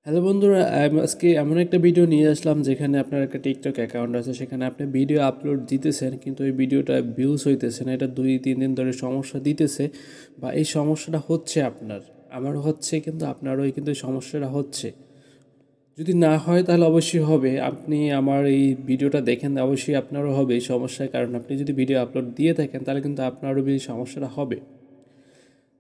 Hello বন্ধুরা, আজকে এমন একটা ভিডিও নিয়ে আসলাম যেখানে আপনার একটা টিকটক অ্যাকাউন্ট আছে, সেখানে আপনি ভিডিও আপলোড দিতেছেন কিন্তু ওই ভিডিওটা ভিউজ হইতেছে না। এটা 2-3 দিন ধরে সমস্যা দিতেছে বা এই সমস্যাটা হচ্ছে আপনার, আমারও হচ্ছে, কিন্তু আপনারও কিন্তু এই সমস্যাটা হচ্ছে। যদি না হয় তাহলে অবশ্যই হবে, আপনি আমার এই ভিডিওটা দেখেন, অবশ্যই আপনারও হবে এই সমস্যার, কারণ আপনি যদি ভিডিও আপলোড দিয়ে থাকেন তাহলে কিন্তু আপনারও এই সমস্যাটা হবে।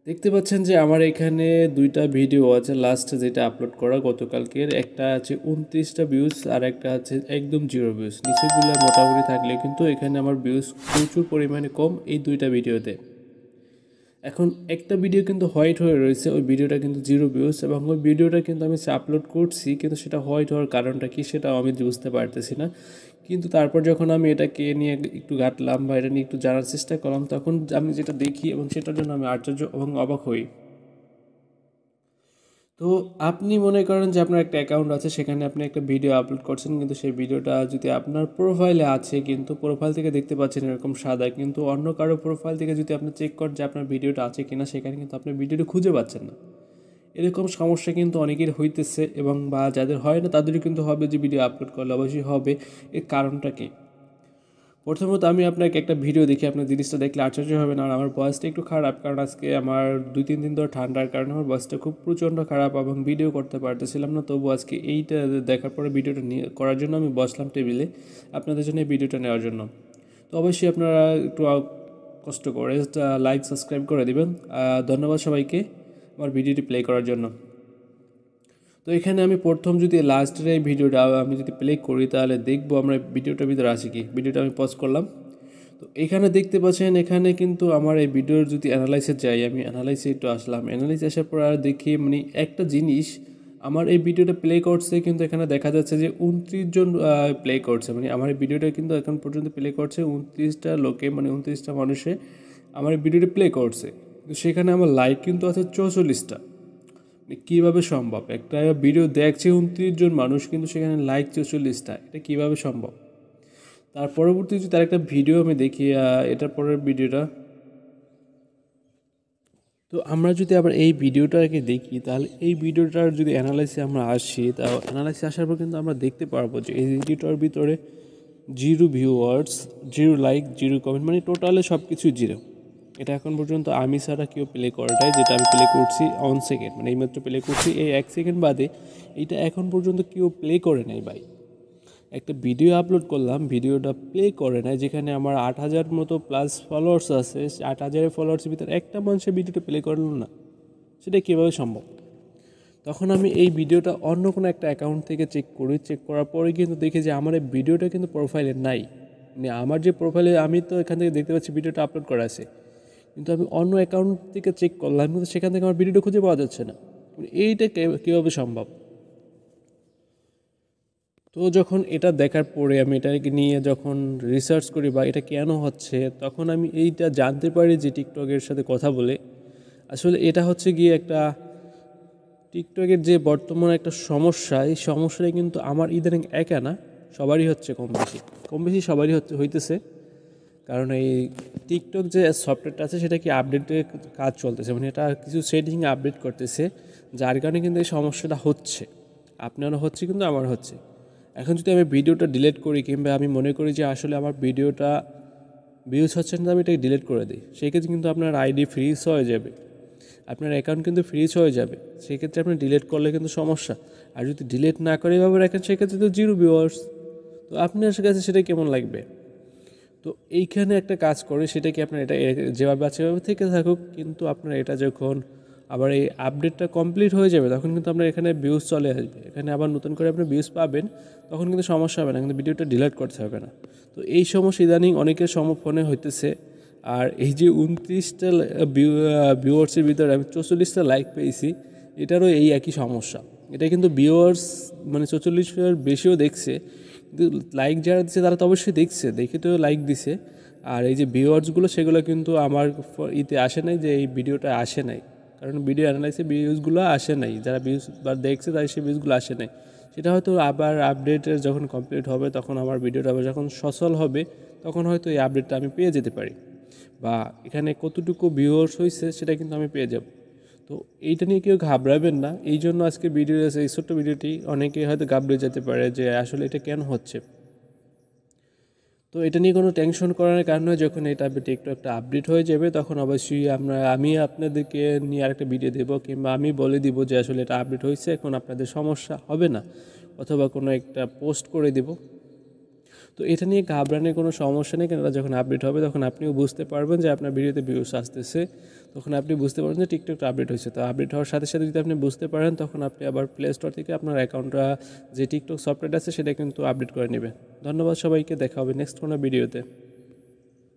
দেখতে পাচ্ছেন যে আমার এখানে দুইটা ভিডিও আছে, লাস্ট যেটা আপলোড করা গতকালকের, একটা আছে 29টা ভিউজ আর একটা আছে একদম জিরো ভিউজ। নিচেগুলো মোটামুটি থাকলে কিন্তু এখানে আমার ভিউজ প্রচুর পরিমাণে কম এই দুইটা ভিডিওতে। এখন একটা ভিডিও কিন্তু হোয়াইট হয়ে রয়েছে, ওই ভিডিওটা কিন্তু জিরো ভিউজ, এবং ওই ভিডিওটা কিন্তু আমি আপলোড করছি কিন্তু সেটা হোয়াইট হওয়ার কারণটা কি সেটাও আমি বুঝতে পারতেছি না। কিন্তু তারপর যখন আমি এটাকে নিয়ে একটু ঘাটলাম বা এটা নিয়ে একটু জানার চেষ্টা করলাম, তখন আমি যেটা দেখি এবং সেটার জন্য আমি আশ্চর্য এবং অবাক হই। তো আপনি মনে করেন যে আপনার একটা অ্যাকাউন্ট আছে, সেখানে আপনি একটা ভিডিও আপলোড করছেন, কিন্তু সেই ভিডিওটা যদি আপনার প্রোফাইলে আছে কিন্তু প্রোফাইল থেকে দেখতে পাচ্ছেন এরকম সাদা, কিন্তু অন্য কারো প্রোফাইল থেকে যদি আপনি চেক করেন যে আপনার ভিডিওটা আছে কিনা, সেখানে কিন্তু আপনি ভিডিওটা খুঁজে পাচ্ছেন না। এরকম সমস্যা কিন্তু অনেকের হইতেছে, এবং বা যাদের হয় না তাদেরই কিন্তু হবে, যে ভিডিও আপলোড করলে অবশ্যই হবে। এর কারণটা কি? প্রথমত আমি আপনাকে একটা ভিডিও দেখি, আপনার জিনিসটা দেখলে আশ্চর্য হবেন। আর আমার ভয়েসটা একটু খারাপ, কারণ আজকে আমার 2-3 দিন ধরে ঠান্ডার কারণে আমার ভয়েসটা খুব প্রচণ্ড খারাপ, এবং ভিডিও করতে পারতেছিলাম না। তবু আজকে এইটা দেখার পরে ভিডিওটা নিয়ে করার জন্য আমি বসলাম টেবিলে, আপনাদের জন্য এই ভিডিওটা নেওয়ার জন্য। তো অবশ্যই আপনারা একটু কষ্ট করে লাইক সাবস্ক্রাইব করে দিবেন। ধন্যবাদ সবাইকে আমার ভিডিওটি প্লে করার জন্য। তো এখানে আমি প্রথম যদি লাস্টের এই ভিডিওটা আমি যদি প্লে করি তাহলে দেখবো আমরা ভিডিওটার ভিতরে আছে কি। ভিডিওটা আমি পজ করলাম। তো এখানে দেখতে পাচ্ছেন, এখানে কিন্তু আমার এই ভিডিওর যদি অ্যানালাইসে যাই, আমি অ্যানালাইসে একটু আসলাম, অ্যানালাইসে আসার পর আর দেখি মানে একটা জিনিস, আমার এই ভিডিওটা প্লে করছে কিন্তু এখানে দেখা যাচ্ছে যে 29 জন প্লে করছে, মানে আমার এই ভিডিওটা কিন্তু এখন পর্যন্ত প্লে করছে 29টা লোকে, মানে 29টা মানুষে আমার এই ভিডিওটা প্লে করছে। তো সেখানে আমার লাইক কিন্তু আছে 44টা। কীভাবে সম্ভব? একটা ভিডিও দেখছে 29 জন মানুষ, কিন্তু সেখানে লাইক 44টা, এটা কীভাবে সম্ভব? তার পরবর্তী যদি তার একটা ভিডিও আমি দেখি, এটার পরের ভিডিওটা, তো আমরা যদি আবার এই ভিডিওটাকে দেখি তাহলে এই ভিডিওটার যদি অ্যানালাইসে আমরা আসি, তা অ্যানালাইসে আসার পর কিন্তু আমরা দেখতে পারবো যে এই ভিডিওটার ভিতরে zero viewers, zero like, zero comment, মানে টোটালে সব কিছুই জিরো। এটা এখন পর্যন্ত আমি ছাড়া কেউ প্লে করাটাই, যেটা আমি প্লে করছি অন সেকেন্ড, মানে এইমাত্র প্লে করছি, এই 1 সেকেন্ড বাদে এইটা এখন পর্যন্ত কেউ প্লে করে নাই ভাই। একটা ভিডিও আপলোড করলাম, ভিডিওটা প্লে করে নাই, যেখানে আমার 8,000 মতো প্লাস ফলোয়ার্স আছে, 8,000 ফলোয়ার্সের ভিতরে একটা মানুষের ভিডিওটা প্লে করলো না, সেটা কীভাবে সম্ভব? তখন আমি এই ভিডিওটা অন্য কোনো একটা অ্যাকাউন্ট থেকে চেক করি, চেক করার পরে কিন্তু দেখি যে আমার এই ভিডিওটা কিন্তু প্রোফাইলে নাই। মানে আমার যে প্রোফাইলে, আমি তো এখান থেকে দেখতে পাচ্ছি ভিডিওটা আপলোড করা আছে, কিন্তু আমি অন্য অ্যাকাউন্ট থেকে চেক করলাম কিন্তু সেখান থেকে আমার ভিডিওটা খুঁজে পাওয়া যাচ্ছে না। মানে এইটা কীভাবে সম্ভব? তো যখন এটা দেখার পরে আমি এটাকে নিয়ে যখন রিসার্চ করি বা এটা কেন হচ্ছে, তখন আমি এইটা জানতে পারি যে টিকটকের সাথে কথা বলে, আসলে এটা হচ্ছে গিয়ে একটা টিকটকের যে বর্তমান একটা সমস্যা, এই সমস্যাটা কিন্তু আমার ইদানিং একা না, সবারই হচ্ছে, কম বেশি সবারই হইতেছে। কারণ এই টিকটক যে সফটওয়্যারটা আছে সেটা কি আপডেটের কাজ চলতেছে, মানে এটা কিছু সেটিং আপডেট করতেছে, যার কারণে কিন্তু এই সমস্যাটা হচ্ছে। আপনারও হচ্ছে কিন্তু আমার হচ্ছে। এখন যদি আমি ভিডিওটা ডিলিট করি, কিংবা আমি মনে করি যে আসলে আমার ভিডিওটা ভিউজ হচ্ছে না, আমি এটাকে ডিলিট করে দিই, সেক্ষেত্রে কিন্তু আপনার আইডি ফ্রিজ হয়ে যাবে, আপনার অ্যাকাউন্ট কিন্তু ফ্রিজ হয়ে যাবে। সেক্ষেত্রে আপনি ডিলিট করলে কিন্তু সমস্যা। আর যদি ডিলিট না করে এভাবে রাখেন, সেক্ষেত্রে তো জিরো ভিউয়ার্স। তো আপনার কাছে সেটা কেমন লাগবে? তো এইখানে একটা কাজ করে, সেটা কি, আপনার এটা যেভাবে আছে সেভাবে থেকে থাকুক, কিন্তু আপনার এটা যখন আবার এই আপডেটটা কমপ্লিট হয়ে যাবে, তখন কিন্তু আপনার এখানে ভিউজ চলে আসবে, এখানে আবার নতুন করে আপনি ভিউজ পাবেন, তখন কিন্তু সমস্যা হবে না, কিন্তু ভিডিওটা ডিলিট করতে হবে না। তো এই সমস্যা ইদানিং অনেকের ফোনে হইতেছে। আর এই যে 29টা ভিউয়ার্সের ভিতরে আমি 44টা লাইক পেয়েছি, এটারও এই একই সমস্যা। এটা কিন্তু ভিউয়ার্স মানে 44-এর বেশিও দেখছে, কিন্তু লাইক যারা দিচ্ছে তারা তো অবশ্যই দেখছে, দেখে তো লাইক দিছে। আর এই যে ভিউয়ার্সগুলো, সেগুলো কিন্তু আমার ইতে আসে নাই, যে এই ভিডিওটা আসে নাই, কারণ ভিডিও অ্যানালাইসে ভিউজগুলো আসে নাই, যারা ভিউজ বা দেখছে তাই সেই ভিউজগুলো আসে নাই। সেটা হয়তো আবার আপডেটের যখন কমপ্লিট হবে, তখন আমার ভিডিওটা আবার যখন সচল হবে, তখন হয়তো এই আপডেটটা আমি পেয়ে যেতে পারি, বা এখানে কতটুকু ভিউয়ার্স হয়েছে সেটা কিন্তু আমি পেয়ে যাব। তো এইটা নিয়ে কেউ ঘাবড়াবেন না। এই জন্য আজকে ভিডিও এই ছোট্ট ভিডিওটি অনেকে হয়তো ঘাবড়ে যেতে পারে যে আসলে এটা কেন হচ্ছে। তো এটা নিয়ে কোনো টেনশন করার কারণ নয়, যখন এটা টিকটকটা আপডেট হয়ে যাবে তখন অবশ্যই আমি আপনাদেরকে নিয়ে আরেকটা ভিডিও দেবো, কিংবা আমি বলে দিব যে আসলে এটা আপডেট হয়েছে, এখন আপনাদের সমস্যা হবে না, অথবা কোনো একটা পোস্ট করে দিব। তো এটা নিয়ে ঘাবড়ানোর কোনো সমস্যা নেই, কেননা যখন আপডেট হবে তখন আপনিও বুঝতে পারবেন যে আপনার ভিডিওতে ভিউস আসতেছে, তখন আপনি বুঝতে পারবেন যে টিকটকটা আপডেট হয়েছে। তো আপডেট হওয়ার সাথে সাথে যদি আপনি বুঝতে পারেন, তখন আপনি আবার প্লে স্টোর থেকে আপনার অ্যাকাউন্টটা যে টিকটক সফটওয়্যার আছে সেটা কিন্তু আপডেট করে নেবেন। ধন্যবাদ সবাইকে, দেখা হবে নেক্সট কোনো ভিডিওতে।